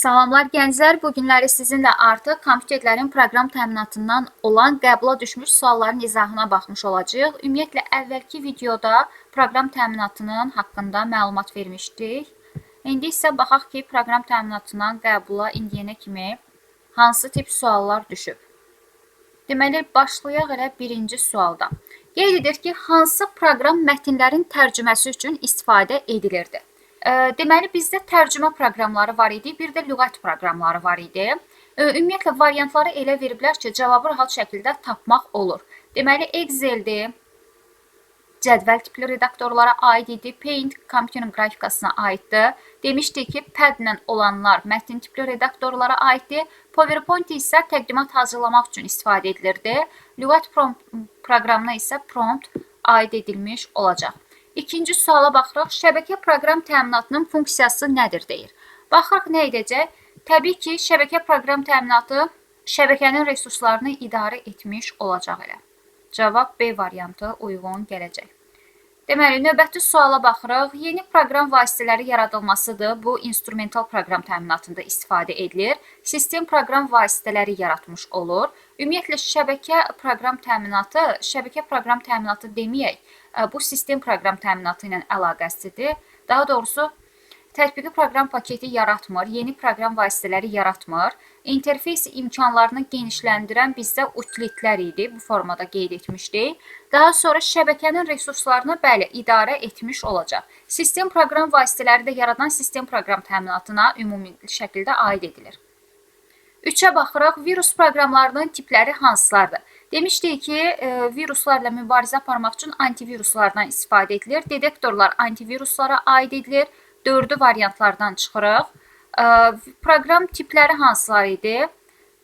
Salamlar gənclər, bu günləri sizinlə artıq kompüterlərin proqram təminatından olan qəbula düşmüş sualların izahına baxmış olacağıq. Ümumiyyətlə, əvvəlki videoda proqram təminatının haqqında məlumat vermişdik. İndi isə baxaq ki, proqram təminatından qəbula indiyənə kimi hansı tip suallar düşüb. Deməli, başlayaq elə birinci sualdan. Qeyd edir ki, hansı proqram mətnlərin tərcüməsi üçün istifadə edilirdi? Deməli, bizdə tərcümə proqramları var idi, bir də lüğət proqramları var idi. Ümumiyyətlə, variantları elə veriblər ki, cavabı rahat şəkildə tapmaq olur. Deməli, Excel-dir, cədvəl tipli redaktorlara aid idi, Paint kompüterin qrafikasına aiddir. Demişdik ki, Pad-lə olanlar mətn tipli redaktorlara aiddir. PowerPoint isə təqdimat hazırlamaq üçün istifadə edilirdi. Lüğət proqramına isə prompt aid edilmiş olacaq. İkinci suala baxırıq. Şəbəkə proqram təminatının funksiyası nədir deyir. Baxırıq nə edəcək? Təbii ki, şəbəkə proqram təminatı şəbəkənin resurslarını idarə etmiş olacaq elə. Cavab B variantı uyğun gələcək. Deməli, növbəti suala baxırıq. Yeni proqram vasitələri yaradılmasıdır. Bu, instrumental proqram təminatında istifadə edilir. Sistem proqram vasitələri yaratmış olur. Ümumiyyətlə, şəbəkə proqram təminatı deməyək, bu sistem proqram təminatı ilə əlaqəsidir. Daha doğrusu, tətbiqi proqram paketi yaratmır, yeni proqram vasitələri yaratmır. İnterfeys imkanlarını genişləndirən bizdə utilitlər idi, bu formada qeyd etmişdik. Daha sonra şəbəkənin resurslarını idarə etmiş olacaq. Sistem proqram vasitələri də yaradan sistem proqram təminatına ümumi şəkildə aid edilir. 3-ə baxırıq, virus proqramlarının tipləri hansılardır? Demişdik ki, viruslarla mübarizə aparmaq üçün antiviruslardan istifadə edilir. Detektorlar antiviruslara aid edilir. 4 variantlardan çıxırıq. Proqram tipləri hansılar idi?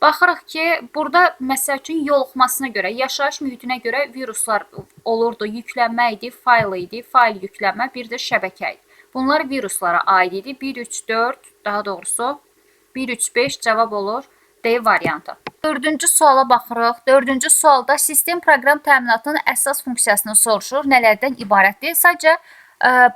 Baxırıq ki, burada məsəl üçün yoluxmasına görə, yaşayış mühitinə görə viruslar olurdu. Yüklənmə idi, fayl idi, fayl yüklənmə, bir də şəbəkə idi. Bunlar viruslara aid idi. 1, 3, 4, daha doğrusu 1, 3, 5 cavab olur D variantı. 4-cü suala baxırıq. 4-cü sualda sistem proqram təminatının əsas funksiyasını soruşur. Nələrdən ibarətdir? Sadəcə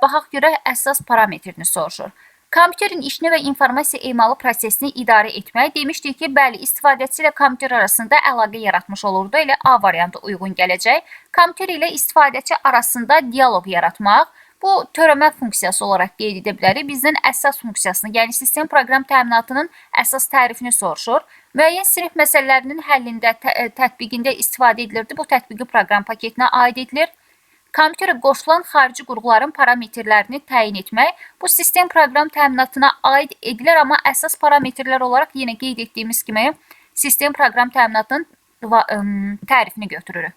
baxaq görək əsas parametrini soruşur. Kompüterin işini və informasiya emalı prosesini idarə etmək. Demişdik ki, bəli, istifadəçi ilə kompüter arasında əlaqə yaratmış olurdu. Elə A variantı uyğun gələcək. Kompüter ilə istifadəçi arasında dialoq yaratmaq. Bu, törəmə funksiyası olaraq qeyd edə bilərik. Bizdən əsas funksiyasını, yəni sistem proqram təminatının əsas tərifini soruşur. Müəyyən sinif məsələlərinin həllində, tətbiqində istifadə edilirdi. Bu, tətbiqi proqram paketinə aid edilir. Kompüterə qoşulan xarici qurğuların parametrlərini təyin etmək. Bu, sistem proqram təminatına aid edilir, amma əsas parametrlər olaraq yenə qeyd etdiyimiz kimi sistem proqram təminatının tərifini götürürük.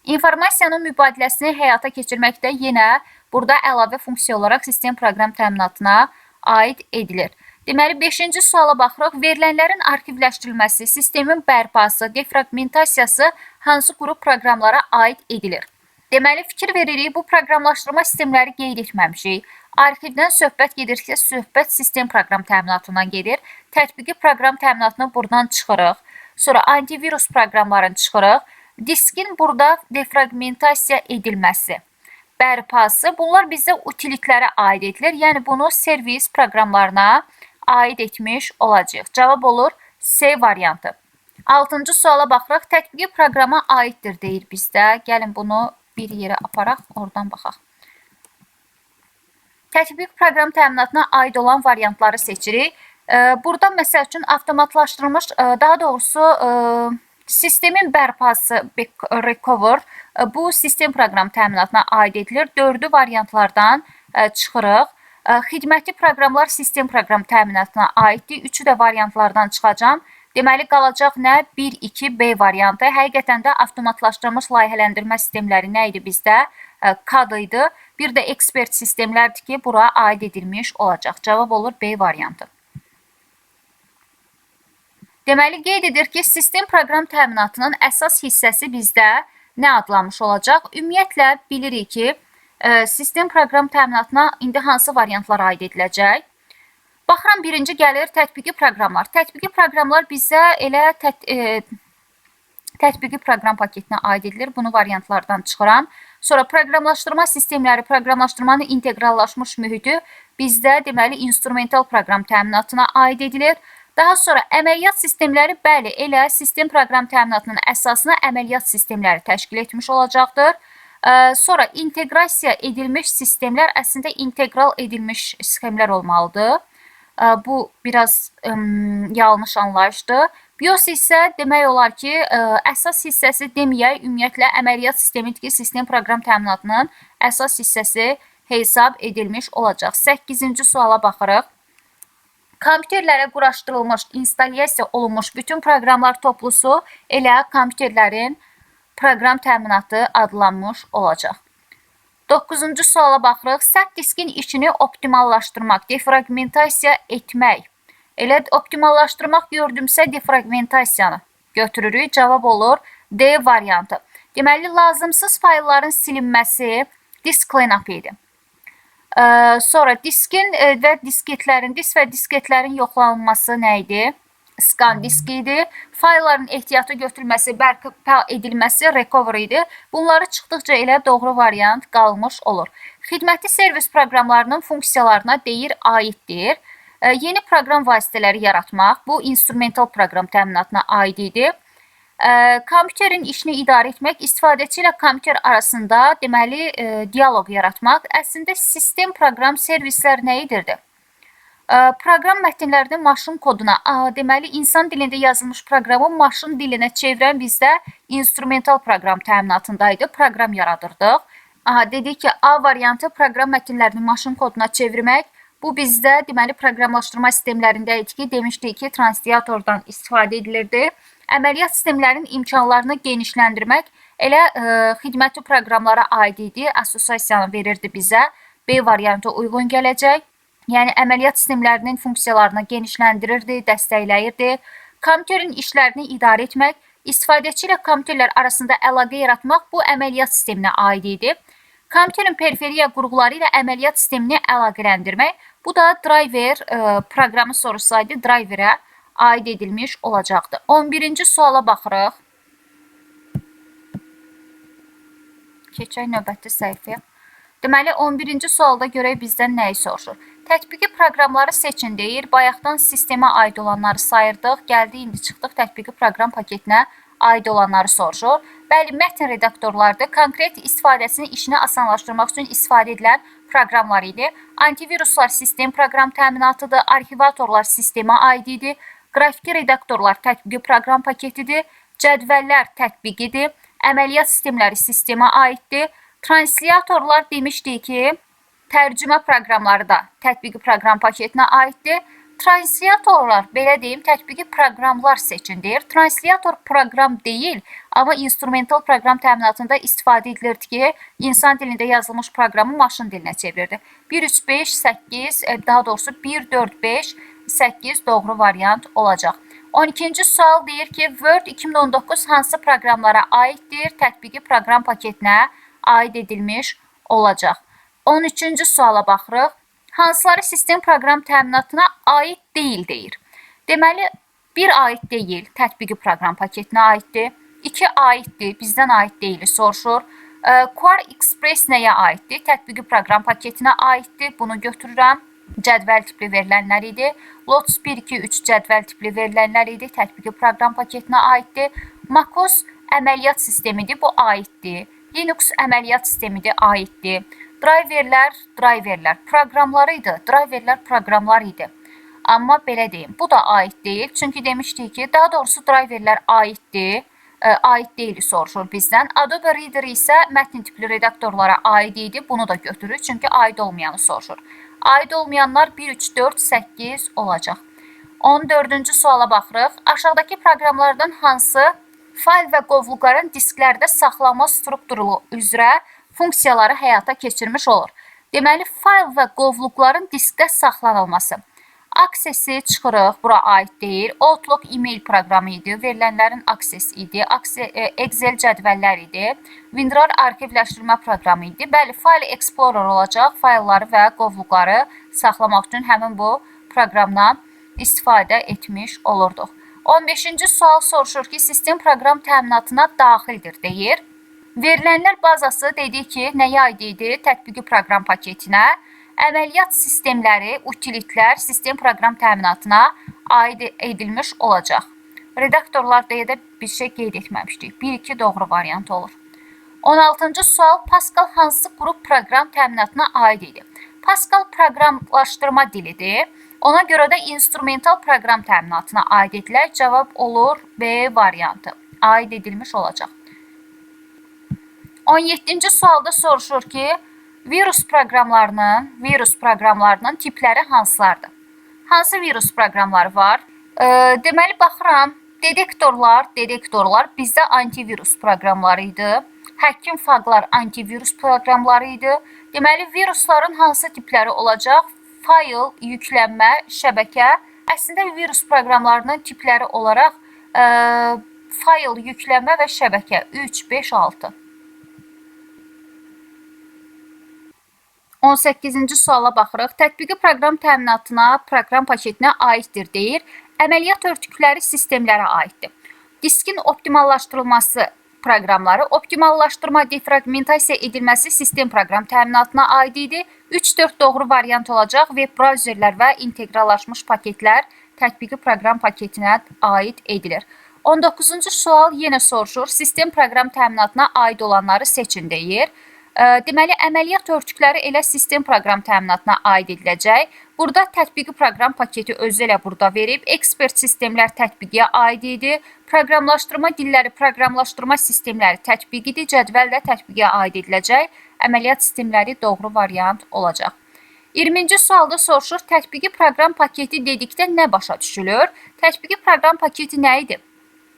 İnformasiyanın mübadiləsini həyata keçirməkdə yenə burada əlavə funksiya olaraq sistem proqram təminatına aid edilir. Deməli, 5-ci suala baxırıq. Verilənlərin arxivləşdirilməsi, sistemin bərpası, defragmentasiyası hansı qrup proqramlara aid edilir? Deməli, fikir veririk, bu proqramlaşdırma sistemləri qeyd etməmişik. Arxivdən söhbət gedirsə, söhbət sistem proqram təminatından gedir. Tətbiqi proqram təminatını buradan çıxırıq. Sonra antivirus proqramlarını çıxırıq. Diskin burada defragmentasiya edilməsi, bərpası, bunlar bizə utilitlərə aid edilir. Yəni, bunu servis proqramlarına aid etmiş olacaq. Cavab olur C variantı. 6-cı suala baxırıq. Tətbiqi proqrama aiddir deyir bizdə. Gəlin bunu bir yerə aparaq, oradan baxaq. Tətbiq proqram təminatına aid olan variantları seçirik. Burada məsəl üçün avtomatlaşdırılmış, daha doğrusu sistemin bərpası, recover, bu sistem proqram təminatına aid edilir. 4 variantlardan çıxırıq. Xidməti proqramlar sistem proqram təminatına aiddir. 3-ü də variantlardan çıxacam. Deməli, qalacaq nə? 1, 2, B variantı. Həqiqətən də avtomatlaşdırılmış layihələndirmə sistemləri nə idi bizdə? CAD idi. Bir də ekspert sistemlərdir ki, bura aid edilmiş olacaq. Cavab olur B variantı. Deməli, qeyd edir ki, sistem proqram təminatının əsas hissəsi bizdə nə adlanmış olacaq? Ümumiyyətlə, bilirik ki, sistem proqram təminatına indi hansı variantlar aid ediləcək? Baxıram, birinci gəlir tətbiqi proqramlar. Tətbiqi proqramlar bizə elə tətbiqi proqram paketinə aid edilir. Bunu variantlardan çıxıram. Sonra proqramlaşdırma sistemləri, proqramlaşdırmanın inteqrallaşmış mühiti bizdə deməli instrumental proqram təminatına aid edilir. Daha sonra əməliyyat sistemləri, bəli, elə sistem proqram təminatının əsasına əməliyyat sistemləri təşkil etmiş olacaqdır. Sonra inteqrasiya edilmiş sistemlər əslində integral edilmiş sxemlər olmalıdır. Bu biraz yanlış anlayışdır. BIOS isə demək olar ki, əsas hissəsi deməyək, ümumiyyətlə əməliyyat sistemidir ki, sistem proqram təminatının əsas hissəsi hesab edilmiş olacaq. 8-ci suala baxırıq. Kompüterlərə quraşdırılmış, instalyasiya olunmuş bütün proqramlar toplusu elə kompüterlərin proqram təminatı adlanmış olacaq. 9-cu suala baxırıq. Sərt diskin işini optimallaşdırmaq, defragmentasiya etmək. Elə optimallaşdırmaq gördümsə, defragmentasiyanı götürürük. Cavab olur D variantı. Deməli, lazımsız faylların silinməsi disk cleanup idi. Sonra diskin və disketlərin, disk və disketlərin yoxlanılması nə idi? Scan diski idi. Faylların ehtiyatı götürülməsi, bərpa edilməsi recovery idi. Bunları çıxdıqca elə doğru variant qalmış olur. Xidməti servis proqramlarının funksiyalarına deyir, aiddir. Yeni proqram vasitələri yaratmaq, bu instrumental proqram təminatına aid idi. Kompüterin işini idarə etmək, istifadəçi ilə kompüter arasında deməli dialoq yaratmaq. Əslində sistem proqram servislər nə edirdi? Proqram mətnlərini maşın koduna, deməli insan dilində yazılmış proqramı maşın dilinə çevirən bizdə instrumental proqram təminatındaydı. Proqram yaradırdıq. Dedik ki, A variantı proqram mətnlərini maşın koduna çevirmək. Bu bizdə deməli proqramlaşdırma sistemlərində idi ki, demişdik ki, translatordan istifadə edilirdi. Əməliyyat sistemlərinin imkanlarını genişləndirmək elə xidməti proqramlara aid idi. Assosiasiyanı verirdi bizə. B variantı uyğun gələcək. Yəni, əməliyyat sistemlərinin funksiyalarını genişləndirirdi, dəstəkləyirdi. Kompüterin işlərini idarə etmək, istifadəçi ilə kompüterlər arasında əlaqə yaratmaq bu əməliyyat sisteminə aid idi. Kompüterin periferiya qurğuları ilə əməliyyat sistemini əlaqələndirmək, bu da driver proqramı soruşsaydı, driverə aid edilmiş olacaqdı. 11-ci suala baxırıq. Keçək növbəti səhifəyə. Deməli, 11-ci sualda görək bizdən nəyi soruşur? Tətbiqi proqramları seçin deyir. Bayaqdan sistemə aid olanları sayırdıq. Gəldi, indi çıxdıq tətbiqi proqram paketinə aid olanları soruşur. Bəli, mətn redaktorlardır. Konkret istifadəsinin işini asanlaşdırmaq üçün istifadə edilən proqramlar idi. Antiviruslar sistem proqram təminatıdır. Arxivatorlar sistemə aid idi. Qrafiki redaktorlar tətbiqi proqram paketidir. Cədvəllər tətbiqidir. Əməliyyat sistemləri sistemə aiddir. Translatorlar demişdik ki, tərcümə proqramları da tətbiqi proqram paketinə aiddir. Translatorlar, belə deyim, tətbiqi proqramlar seçin deyir. Translator proqram deyil, amma instrumental proqram təminatında istifadə edilirdi ki, insan dilində yazılmış proqramı maşın dilinə çevirirdi. 1, 3, 5, 8, daha doğrusu 1, 4, 5, 8 doğru variant olacaq. 12-ci sual deyir ki, Word 2019 hansı proqramlara aiddir? Tətbiqi proqram paketinə aid edilmiş olacaq. 13-cü suala baxırıq. Hansıları sistem proqram təminatına aid deyil deyir. Deməli, 1 aid deyil, tətbiqi proqram paketinə aiddir. 2 aiddir, bizdən aid deyili soruşur. Core Express nəyə aiddir? Tətbiqi proqram paketinə aiddir, bunu götürürəm. Cədvəl tipli verilənlər idi. Lotus 1, 2, 3 cədvəl tipli verilənlər idi, tətbiqi proqram paketinə aiddir. MacOS əməliyyat sistemidir, bu aiddir. Linux əməliyyat sistemidir, aiddir. Driverlər proqramları idi, driverlər proqramlar idi. Amma belə deyim, bu da aid deyil. Çünki demişdik ki, daha doğrusu driverlər aiddir, aid deyili soruşur bizdən. Adobe Reader isə mətn tipli redaktorlara aid idi, bunu da götürür, çünki aid olmayanı soruşur. Aid olmayanlar 1, 3, 4, 8 olacaq. 14-cü suala baxırıq. Aşağıdakı proqramlardan hansı fayl və qovluqların disklərdə saxlanma strukturu üzrə funksiyaları həyata keçirmiş olur? Deməli, fayl və qovluqların diskdə saxlanılması. Access-i çıxırıq, bura aid deyil. Outlook e-mail proqramı idi, verilənlərin access idi. Excel cədvəllər idi. WinRAR arxivləşdirmə proqramı idi. Bəli, File Explorer olacaq. Faylları və qovluqları saxlamaq üçün həmin bu proqramdan istifadə etmiş olurduq. 15-ci sual soruşur ki, sistem proqram təminatına daxildir deyir. Verilənlər bazası dedik ki, nəyə aid idi? Tətbiqi proqram paketinə. Əməliyyat sistemləri, utilitlər sistem proqram təminatına aid edilmiş olacaq. Redaktorlar deyə də bir şey qeyd etməmişdik. 1-2 doğru variant olur. 16-cı sual. Pascal hansı qrup proqram təminatına aid idi? Pascal proqramlaşdırma dilidir. Ona görə də instrumental proqram təminatına aid edilər. Cavab olur B variantı. Aid edilmiş olacaq. 17-ci sualda soruşur ki, virus proqramlarının tipləri hansılardır? Hansı virus proqramları var? Deməli, baxıram, detektorlar bizdə antivirus proqramları idi. Həkim faqlar antivirus proqramları idi. Deməli, virusların hansı tipləri olacaq? Fayl, yüklənmə, şəbəkə. Əslində, virus proqramlarının tipləri olaraq fayl, yüklənmə və şəbəkə 3, 5, 6. 18-ci suala baxırıq. Tətbiqi proqram təminatına, proqram paketinə aiddir deyir. Əməliyyat örtükləri sistemlərə aiddir. Diskin optimallaşdırılması proqramları, optimallaşdırma, defragmentasiya edilməsi sistem proqram təminatına aid idi. 3-4 doğru variant olacaq. Web brauzerlər və inteqrallaşmış paketlər tətbiqi proqram paketinə aid edilir. 19-cu sual yenə soruşur. Sistem proqram təminatına aid olanları seçin deyir. Deməli, əməliyyat örtükləri elə sistem proqram təminatına aid ediləcək. Burada tətbiqi proqram paketi özü elə burada verib. Ekspert sistemlər tətbiqiyə aid idi. Proqramlaşdırma dilləri, proqramlaşdırma sistemləri tətbiqidir. Cədvəl də tətbiqiyə aid ediləcək. Əməliyyat sistemləri doğru variant olacaq. 20-ci sualda soruşur. Tətbiqi proqram paketi dedikdə nə başa düşülür? Tətbiqi proqram paketi nə idi?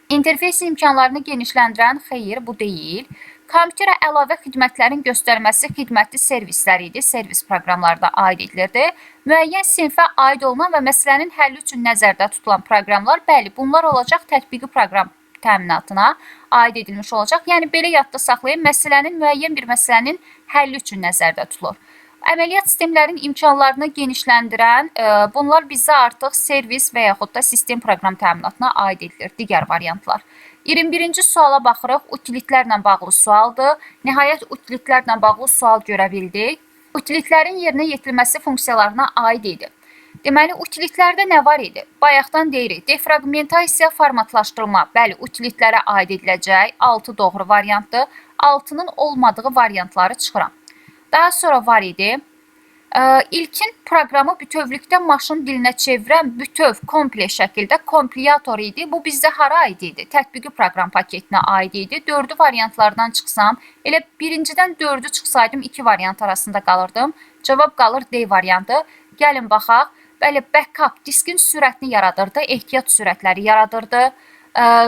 İnterfeys imkanlarını genişləndirən, xeyr, bu deyil. Kompüterə əlavə xidmətlərin göstərməsi xidmətli servislər idi. Servis proqramlarına aid edilirdi. Müəyyən sinfə aid olunan və məsələnin həlli üçün nəzərdə tutulan proqramlar, bəli, bunlar olacaq tətbiqi proqram təminatına aid edilmiş olacaq. Yəni, belə yadda saxlayın, müəyyən bir məsələnin həlli üçün nəzərdə tutulur. Əməliyyat sistemlərin imkanlarını genişləndirən, bunlar bizə artıq servis və yaxud da sistem proqram təminatına aid edilir. Digər variantlar. 21-ci suala baxırıq. Utilitlərlə bağlı sualdır. Nəhayət, utilitlərlə bağlı sual görə bildik. Utilitlərin yerinə yetirilməsi funksiyalarına aid idi. Deməli, utilitlərdə nə var idi? Bayaqdan deyirik, defragmentasiya, formatlaşdırma, bəli, utilitlərə aid ediləcək. 6 doğru variantdır. 6-nın olmadığı variantları çıxıram. Daha sonra var idi. İlkin proqramı bütövlükdə maşın dilinə çevirən bütöv, kompleks şəkildə kompilator idi. Bu bizdə hara aid idi? Tətbiqi proqram paketinə aid idi. 4 variantlardan çıxsam, elə birincidən 4-ü çıxsaydım 2 variant arasında qalırdım. Cavab qalır D variantı. Gəlin baxaq. Bəli, backup diskin sürətini yaradırdı, ehtiyat sürətləri yaradırdı.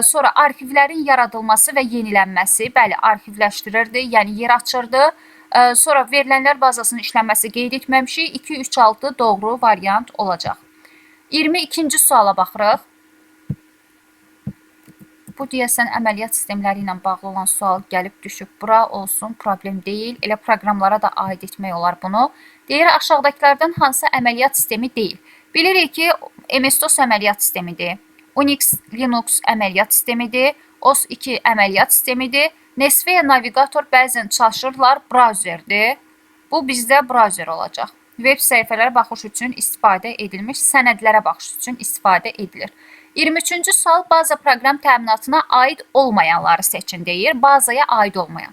Sonra arxivlərin yaradılması və yenilənməsi, bəli, arxivləşdirirdi, yəni yer açırdı. Sonra verilənlər bazasının işlənməsi qeyd etməmişik. 2, 3, 6 doğru variant olacaq. 22-ci suala baxırıq. Bu deyəsən əməliyyat sistemləri ilə bağlı olan sual gəlib düşüb. Bura olsun, problem deyil. Elə proqramlara da aid etmək olar bunu. Deyir, aşağıdakılardan hansı əməliyyat sistemi deyil? Bilirik ki, MS-DOS əməliyyat sistemidir. Unix, Linux əməliyyat sistemidir. OS2 əməliyyat sistemidir. Nesveya navigator bəzən çalışırlar, brauzerdir. Bu bizdə brauzer olacaq. Web səhifələrə baxış üçün istifadə edilmiş, sənədlərə baxış üçün istifadə edilir. 23-cü sual baza proqram təminatına aid olmayanları seçin deyir. Bazaya aid olmayan.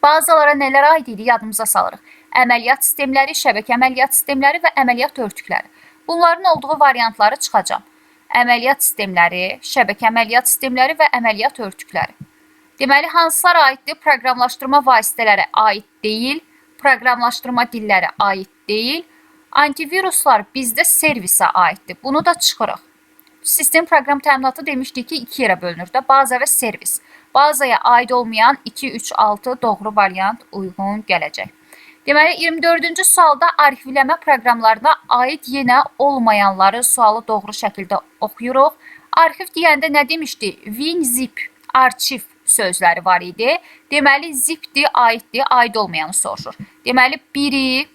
Bazalara nələr aid idi yadımıza salırıq. Əməliyyat sistemləri, şəbəkə əməliyyat sistemləri və əməliyyat örtükləri. Bunların olduğu variantları çıxacam. Əməliyyat sistemləri, şəbəkə əməliyyat sistemləri və əməliyyat örtükləri. Deməli, hansılar aiddir? Proqramlaşdırma vasitələri aid deyil, proqramlaşdırma dilləri aid deyil. Antiviruslar bizdə servisə aiddir. Bunu da çıxırıq. Sistem proqram təminatı demişdik ki, 2 yerə bölünür də, baza və servis. Bazaya aid olmayan 2, 3, 6 doğru variant uyğun gələcək. Deməli, 24-cü sualda arxivləmə proqramlarına aid yenə olmayanları sualı doğru şəkildə oxuyuruq. Arxiv deyəndə nə demişdik? WinZip, arşiv sözləri var idi. Deməli, zipdir, aiddir, aid olmayanı soruşur. Deməli, 1-i,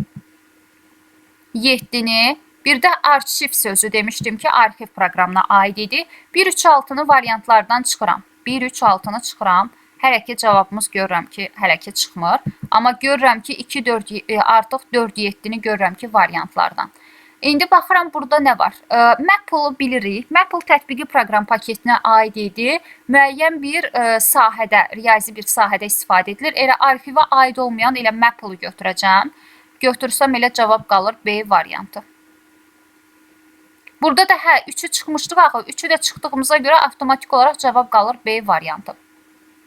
7-ni, bir də arşiv sözü demişdim ki, arxiv proqramına aid idi. 1, 3, 6-nı variantlardan çıxıram. 1, 3, 6-nı çıxıram. Hələ ki cavabımız görürəm ki, hələ ki çıxmır. Amma görürəm ki, 2, 4, artıq 4, 7-ni görürəm ki, variantlardan. İndi baxıram, burada nə var? Maple-ı bilirik. Maple tətbiqi proqram paketinə aid idi. Müəyyən bir sahədə, riyazi bir sahədə istifadə edilir. Elə arxivə aid olmayan elə Maple-ı götürəcəm. Götürsəm elə cavab qalır B variantı. Burada da 3'ü çıxmışdıq axı. 3'ü də çıxdığımıza görə avtomatik olaraq cavab qalır B variantı.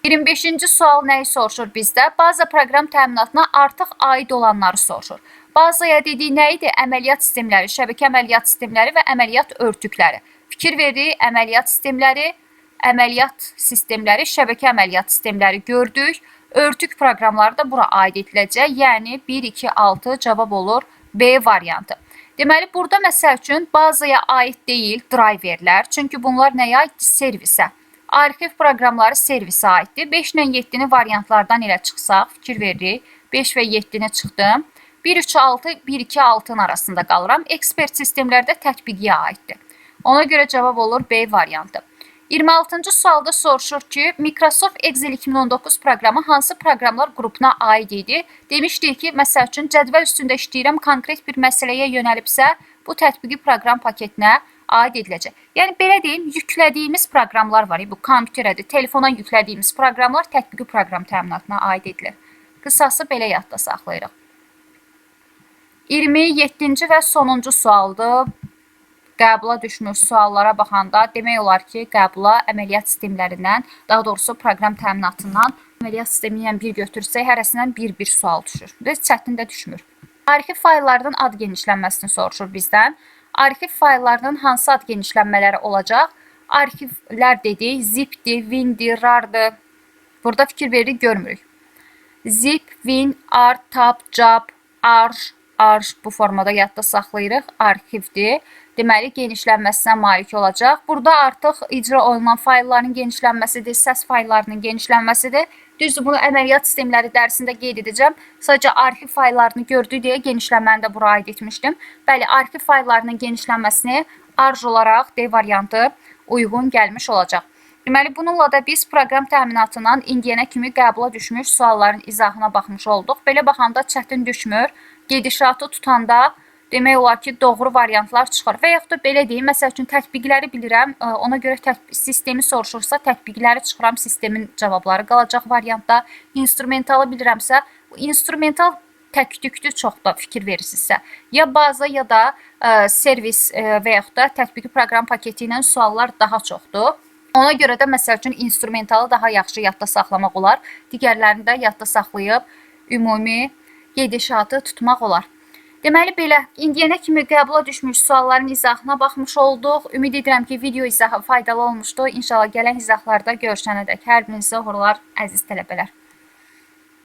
25-ci sual nəyi soruşur bizdə? Baza proqram təminatına artıq aid olanları soruşur. Bazaya dediyi nə idi? Əməliyyat sistemləri, şəbəkə əməliyyat sistemləri və əməliyyat örtükləri. Fikir veririk, əməliyyat sistemləri, şəbəkə əməliyyat sistemləri gördük. Örtük proqramları da bura aid ediləcək. Yəni 1, 2, 6 cavab olur B variantı. Deməli, burada məsəl üçün bazaya aid deyil driverlər. Çünki bunlar nəyə aiddir? Servisə. Arxiv proqramları servisə aiddir. 5 ilə 7-ni variantlardan elə çıxsaq, fikir veririk. 5 və 7-ni çıxdım. 1, 3, 6, 1, 2, 6-nın arasında qalıram. Ekspert sistemlərdə tətbiqiyə aiddir. Ona görə cavab olur B variantı. 26-cı sualda soruşur ki, Microsoft Excel 2019 proqramı hansı proqramlar qrupuna aid idi? Demişdik ki, məsəl üçün cədvəl üstündə işləyirəm, konkret bir məsələyə yönəlibsə, bu tətbiqi proqram paketinə aid ediləcək. Yəni, belə deyim, yüklədiyimiz proqramlar var. Bu, kompüterədir, telefona yüklədiyimiz proqramlar tətbiqi proqram təminatına aid edilir. Qısası belə yadda saxlayırıq. 27-ci və sonuncu sualdır. Qəbula düşmüş suallara baxanda demək olar ki, qəbula əməliyyat sistemlərindən, daha doğrusu proqram təminatından əməliyyat sistemi ilə bir götürsək, hərəsindən bir sual düşür. Biz çətin də düşmür. Arxiv fayllarının ad genişlənməsini soruşur bizdən. Arxiv fayllarının hansı ad genişlənmələri olacaq? Arxivlər dedik, zipdir, windir, rardır. Burada fikir veririk, görmürük. Zip, win, art, tab, job, arch bu formada yadda saxlayırıq. Arxivdir. Deməli, genişlənməsinə malik olacaq. Burada artıq icra olunan faylların genişlənməsidir, səs fayllarının genişlənməsidir. Düzdür, bunu əməliyyat sistemləri dərsində qeyd edəcəm. Sadəcə arxiv fayllarını gördük deyə genişlənməni də bura aid etmişdim. Bəli, arxiv fayllarının genişlənməsini arj olaraq D variantı uyğun gəlmiş olacaq. Deməli, bununla da biz proqram təminatından indiyənə kimi qəbula düşmüş sualların izahına baxmış olduq. Belə baxanda çətin düşmür. Gedişatı tutanda demək olar ki, doğru variantlar çıxır. Və yaxud da belə deyim, məsəl üçün tətbiqləri bilirəm, ona görə sistemi soruşursa tətbiqləri çıxıram, sistemin cavabları qalacaq variantda. İnstrumentalı bilirəmsə, instrumental tək-tüklü çox da fikir verirsinizsə, ya baza ya da servis və yaxud da tətbiqi proqram paketi ilə suallar daha çoxdur. Ona görə də məsəl üçün instrumentalı daha yaxşı yadda saxlamaq olar. Digərlərini də yadda saxlayıb ümumi gedişatı tutmaq olar. Deməli belə, indiyənə kimi qəbula düşmüş sualların izahına baxmış olduq. Ümid edirəm ki, video izahı faydalı olmuşdu. İnşallah gələn izahlarda görüşənədək hər birinizə uğurlar, əziz tələbələr.